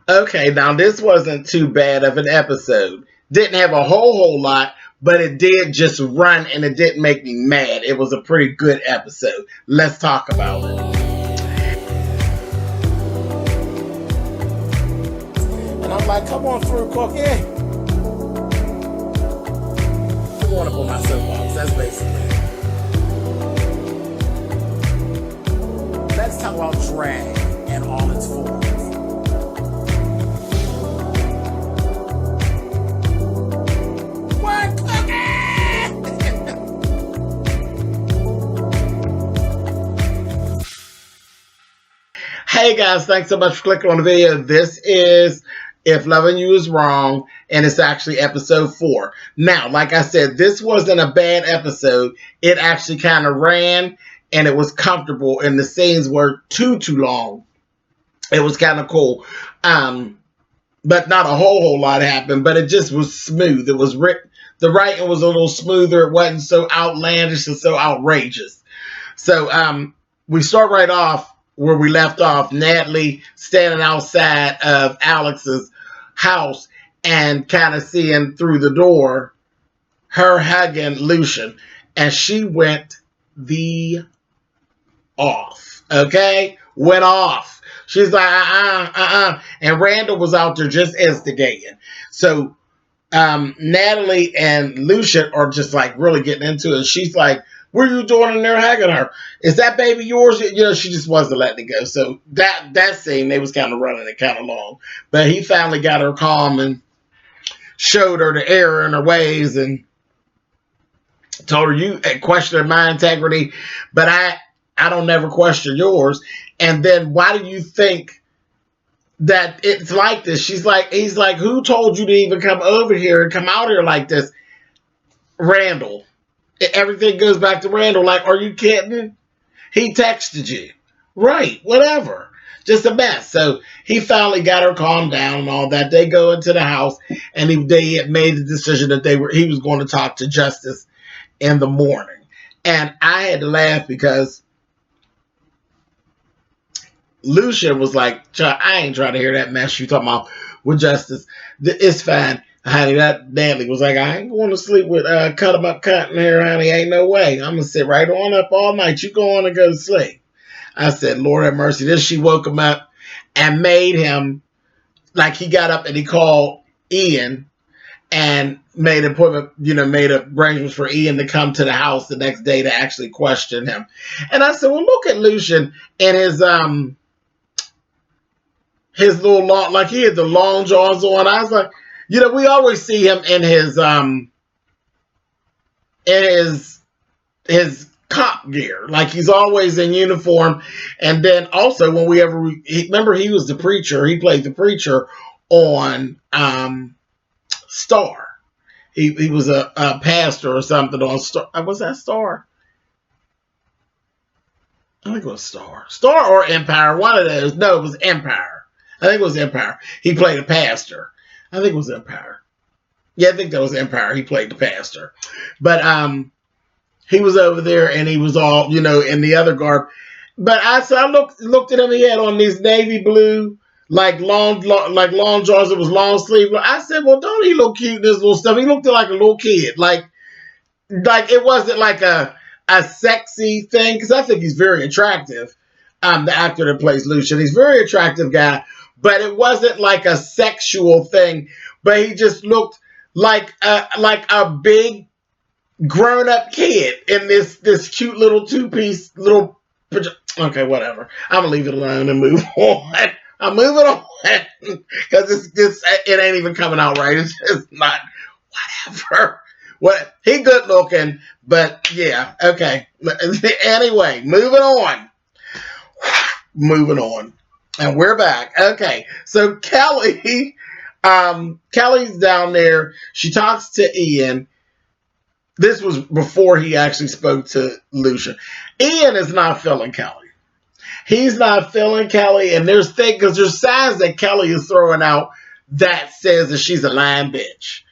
Okay, now this wasn't too bad of an episode. Didn't have a whole lot, but it did just run and it didn't make me mad. It was a pretty good episode. Let's talk about it. And I'm like, come on through, Cookie. I want to put my soapbox. That's basically it. Let's talk about drag and all its forms. What, Hey guys, thanks so much for clicking on the video. This is If Loving You Is Wrong, and it's actually episode 4. Now, like I said, this wasn't a bad episode. It actually kind of ran, and it was comfortable, and the scenes were too long. It was kind of cool. But not a whole lot happened, but it just was smooth. It was the writing was a little smoother. It wasn't so outlandish and so outrageous. So we start right off where we left off. Natalie standing outside of Alex's house and kind of seeing through the door her hugging Lucien, and she went off. Okay, went off. She's like and Randall was out there just instigating. So Natalie and Lucien are just like really getting into it. She's like, what are you doing in there hugging her? Is that baby yours? You know, she just wasn't letting it go. So that scene, they was kind of running it kind of long. But he finally got her calm and showed her the error in her ways and told her, you questioned my integrity, but I don't never question yours. And then why do you think that it's like this? He's like, who told you to even come over here and come out here like this? Randall. Everything goes back to Randall. Like, are you kidding? He texted you. Right, whatever. Just a mess. So he finally got her calmed down and all that. They go into the house, and they had made the decision that he was going to talk to Justice in the morning. And I had to laugh because Lucien was like, I ain't trying to hear that mess you talking about with Justice. It's fine. Honey, that Natalie was like, I ain't going to sleep with cut him up cutting hair, honey. Ain't no way. I'm going to sit right on up all night. You go on and go to sleep. I said, Lord have mercy. Then she woke him up and made him, like he got up and he called Ian and made an appointment, made arrangements for Ian to come to the house the next day to actually question him. And I said, well, look at Lucien and his little long, like he had the long jaws on. I was like, we always see him in his cop gear. Like he's always in uniform. And then also remember he was the preacher. He played the preacher on Star. He was a pastor or something on Star. Was that Star? I think it was Star. Star or Empire. One of those. No, it was Empire. I think it was Empire. He played a pastor. I think it was Empire. Yeah, I think that was Empire. He played the pastor. But he was over there and he was all, in the other garb. But I looked at him. He had on these navy blue, like long jaws. It was long sleeve. I said, well, don't he look cute in this little stuff? He looked like a little kid. Like it wasn't like a sexy thing, because I think he's very attractive. The actor that plays Lucien. He's a very attractive guy. But it wasn't like a sexual thing. But he just looked like a big grown-up kid in this cute little two-piece little. Okay, whatever. I'm gonna leave it alone and move on. I'm moving on because it ain't even coming out right. It's just not. Whatever. What he good looking, but yeah. Okay. Anyway, moving on. Moving on. And we're back. Okay, so Kelly, Kelly's down there. She talks to Ian. This was before he actually spoke to Lucien. Ian is not feeling Kelly. He's not feeling Kelly, and there's signs that Kelly is throwing out that says that she's a lying bitch.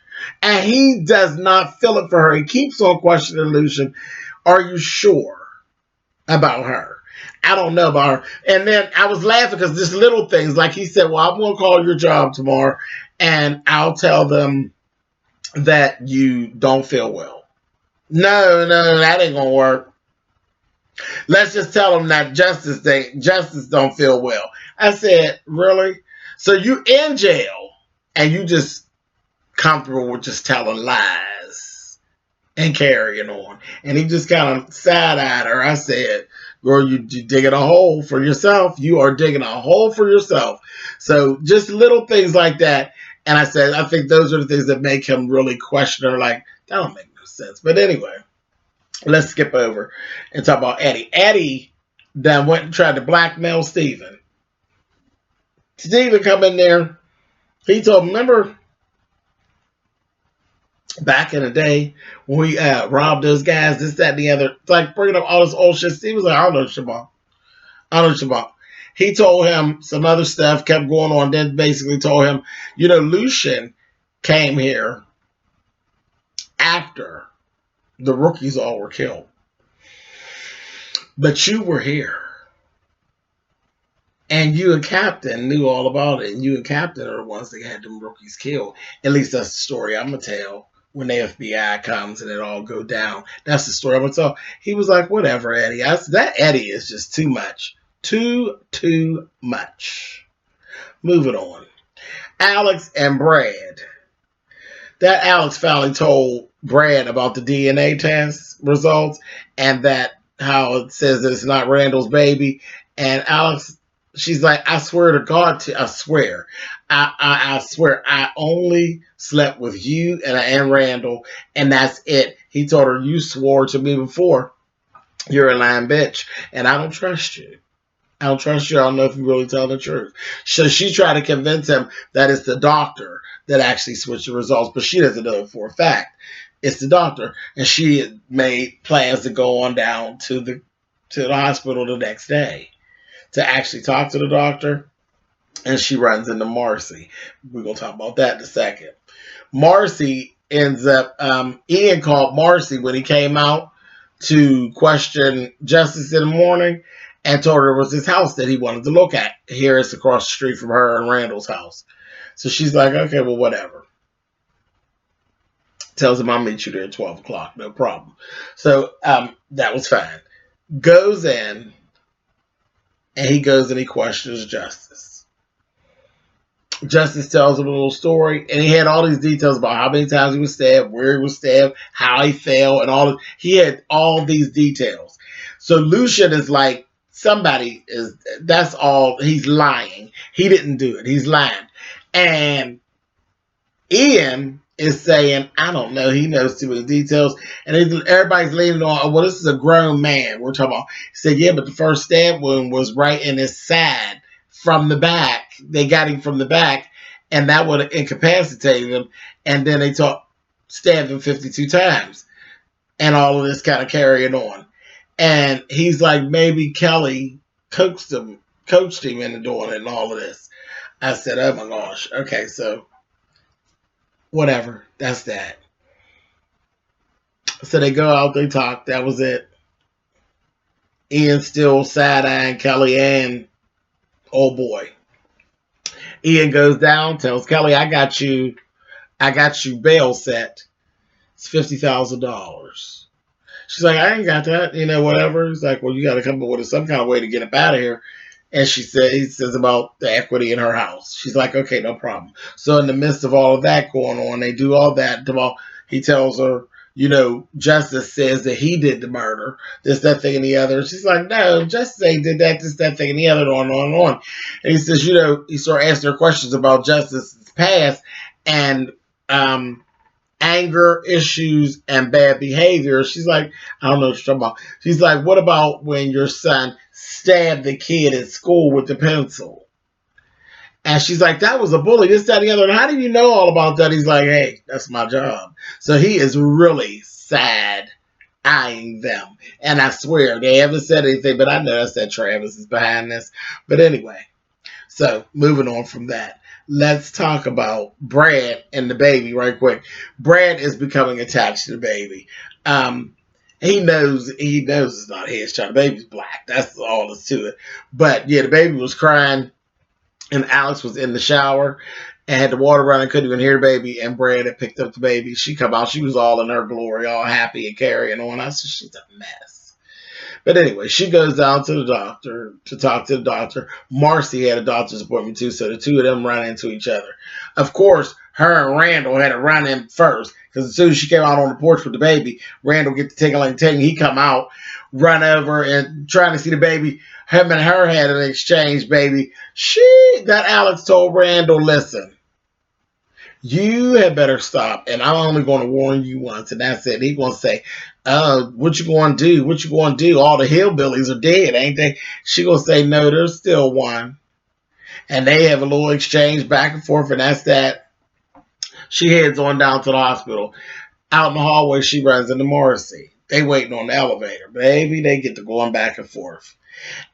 And he does not feel it for her. He keeps on questioning Lucien. Are you sure about her? I don't know about her. And then I was laughing because just little things. Like he said, well, I'm going to call your job tomorrow and I'll tell them that you don't feel well. No, that ain't going to work. Let's just tell them that Justice don't feel well. I said, really? So you in jail and you just comfortable with just telling lies and carrying on. And he just kind of side-eyed her. I said, girl, you digging a hole for yourself. You are digging a hole for yourself. So just little things like that. And I said, I think those are the things that make him really question her. Like, that don't make no sense. But anyway, let's skip over and talk about Eddie. Eddie then went and tried to blackmail Steven. Steven come in there. He told him, remember back in the day when we robbed those guys, this, that, and the other, like bringing up all this old shit. Steve was like, I don't know Shabbat. He told him some other stuff, kept going on, then basically told him, Lucien came here after the rookies all were killed. But you were here. And you and Captain knew all about it. And you and Captain are the ones that had them rookies killed. At least that's the story I'm going to tell when the FBI comes and it all go down. That's the story I'm going to tell. He was like, whatever, Eddie. That Eddie is just too much. Too much. Moving on. Alex and Brad. That Alex finally told Brad about the DNA test results and that how it says that it's not Randall's baby. And Alex, she's like, I swear to God, I swear, I only slept with you and Randall, and that's it. He told her, you swore to me before. You're a lying bitch, and I don't trust you. I don't trust you. I don't know if you really tell the truth. So she tried to convince him that it's the doctor that actually switched the results, but she doesn't know it for a fact. It's the doctor, and she had made plans to go on down to the hospital the next day to actually talk to the doctor, and she runs into Marcy. We're going to talk about that in a second. Marcy ends up, Ian called Marcy when he came out to question Justice in the morning and told her it was his house that he wanted to look at. Here it's across the street from her and Randall's house. So she's like, okay, well, whatever. Tells him I'll meet you there at 12 o'clock, no problem. So that was fine. Goes in, and he goes and he questions Justice. Justice tells him a little story, and he had all these details about how many times he was stabbed, where he was stabbed, how he fell, and all. He had all these details. So Lucien is like, that's all. He's lying. He didn't do it. He's lying. And Ian is saying, I don't know. He knows too many details. And everybody's leaning on, well, this is a grown man we're talking about. He said, yeah, but the first stab wound was right in his side from the back. They got him from the back, and that would have incapacitated him. And then they stabbed him 52 times. And all of this kind of carrying on. And he's like, maybe Kelly coached him into doing it and all of this. I said, oh my gosh. Okay, so whatever. That's that. So they go out, they talk. That was it. Ian still side-eyeing Kelly and old boy. Ian goes down, tells Kelly, I got you bail set. It's $50,000. She's like, I ain't got that, whatever. He's like, well, you got to come up with some kind of way to get him out of here. And he says about the equity in her house. She's like, okay, no problem. So in the midst of all of that going on, they do all that. He tells her, Justice says that he did the murder, this, that, thing, and the other. She's like, no, Justice ain't did that, this, that, thing, and the other, on and on and on. And he says, he started asking her questions about Justice's past and anger issues and bad behavior. She's like, I don't know what you're talking about. She's like, what about when your son stabbed the kid at school with the pencil? And she's like, that was a bully, this, that, and the other. And how do you know all about that? He's like, hey, that's my job. So he is really sad eyeing them. And I swear, they haven't said anything, but I know that Travis is behind this. But anyway, so moving on from that. Let's talk about Brant and the baby right quick. Brant is becoming attached to the baby. And He knows it's not his child. The baby's black. That's all that's to it. But yeah, the baby was crying, and Alex was in the shower and had the water running, couldn't even hear the baby, and Brad had picked up the baby. She come out, she was all in her glory, all happy and carrying on. I said, she's a mess. But anyway, she goes down to the doctor to talk to the doctor. Marcy had a doctor's appointment too, so the two of them run into each other. Of course, her and Randall had to run in first, because as soon as she came out on the porch with the baby, Randall get to ting-a-ling-ting. He come out, run over, and trying to see the baby. Him and her had an exchange, baby. That Alex told Randall, listen, you had better stop, and I'm only going to warn you once, and that's it. He going to say, what you going to do? What you going to do? All the hillbillies are dead, ain't they? She going to say, no, there's still one. And they have a little exchange back and forth, and that's that. She heads on down to the hospital. Out in the hallway, she runs into Morrissey. They waiting on the elevator. Baby, they get to going back and forth.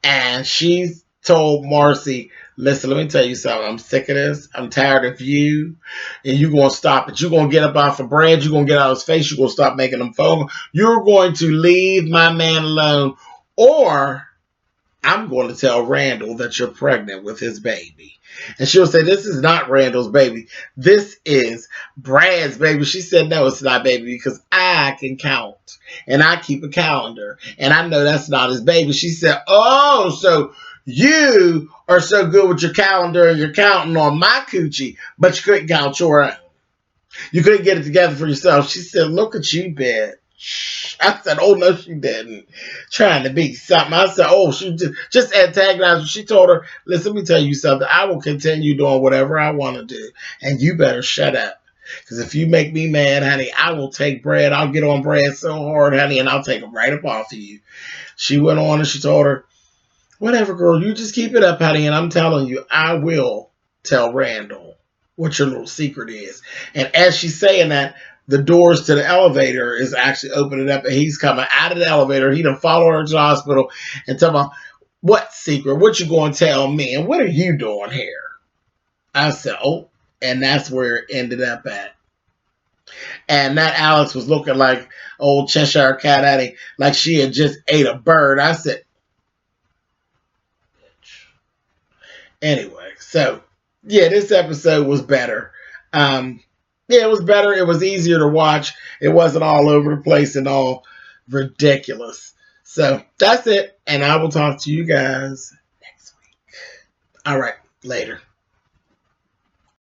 And she told Marcy, listen, let me tell you something. I'm sick of this. I'm tired of you. And you're going to stop it. You're going to get up off of Brad. You're going to get out of his face. You're going to stop making them phone. You're going to leave my man alone. Or I'm going to tell Randall that you're pregnant with his baby. And she'll say, this is not Randall's baby. This is Brad's baby. She said, no, it's not baby, because I can count. And I keep a calendar. And I know that's not his baby. She said, oh, so you are so good with your calendar and you're counting on my coochie, but you couldn't count your own. You couldn't get it together for yourself. She said, look at you, bitch. I said, oh, no, she didn't. Trying to be something. I said, oh, she just antagonized her. She told her, listen, let me tell you something. I will continue doing whatever I want to do, and you better shut up. Because if you make me mad, honey, I will take Brad. I'll get on Brad so hard, honey, and I'll take him right up off of you. She went on and she told her, whatever, girl, you just keep it up, honey, and I'm telling you, I will tell Randall what your little secret is. And as she's saying that, the doors to the elevator is actually opening up, and he's coming out of the elevator. He done followed her to the hospital and tell me, what secret? What you going to tell me? And what are you doing here? I said, oh, and that's where it ended up at. And that Alex was looking like old Cheshire Cat at him, like she had just ate a bird. I said, anyway, so yeah, this episode was better. Yeah, it was better. It was easier to watch. It wasn't all over the place and all ridiculous. So that's it. And I will talk to you guys next week. All right. Later.